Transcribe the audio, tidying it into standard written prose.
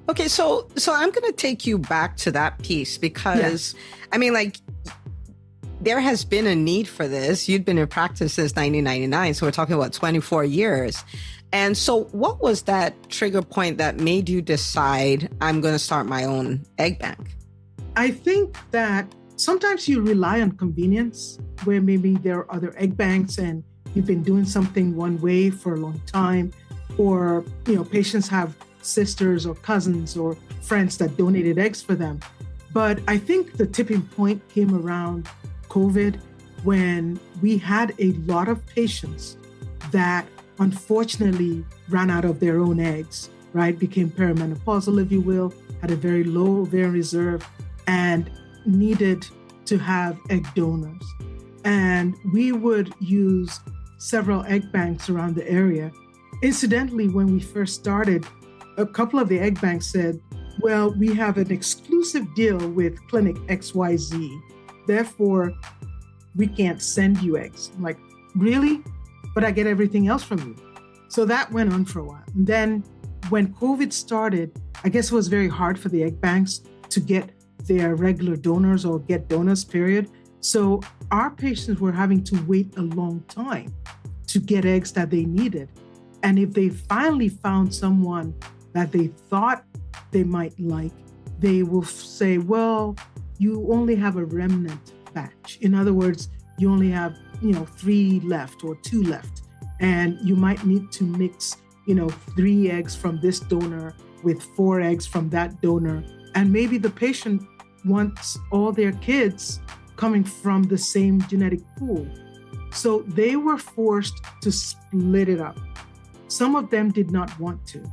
Okay, so I'm going to take you back to that piece because, I mean, like, there has been a need for this. You'd been in practice since 1999, so we're talking about 24 years. And so what was that trigger point that made you decide I'm going to start my own egg bank? I think that sometimes you rely on convenience, where maybe there are other egg banks and you've been doing something one way for a long time, or, patients have sisters or cousins or friends that donated eggs for them. But I think the tipping point came around COVID, when we had a lot of patients that unfortunately ran out of their own eggs, right? Became perimenopausal, if you will, had a very low ovarian reserve and needed to have egg donors. And we would use several egg banks around the area. Incidentally, when we first started, a couple of the egg banks said, well, we have an exclusive deal with Clinic XYZ. Therefore, we can't send you eggs. I'm like, really? But I get everything else from you. So that went on for a while. And then when COVID started, I guess it was very hard for the egg banks to get their regular donors or get donors, period. So our patients were having to wait a long time to get eggs that they needed. And if they finally found someone that they thought they might like, they will say, well, you only have a remnant batch. In other words, you only have, 3 left or 2 left. And you might need to mix, 3 eggs from this donor with 4 eggs from that donor. And maybe the patient wants all their kids coming from the same genetic pool. So they were forced to split it up. Some of them did not want to.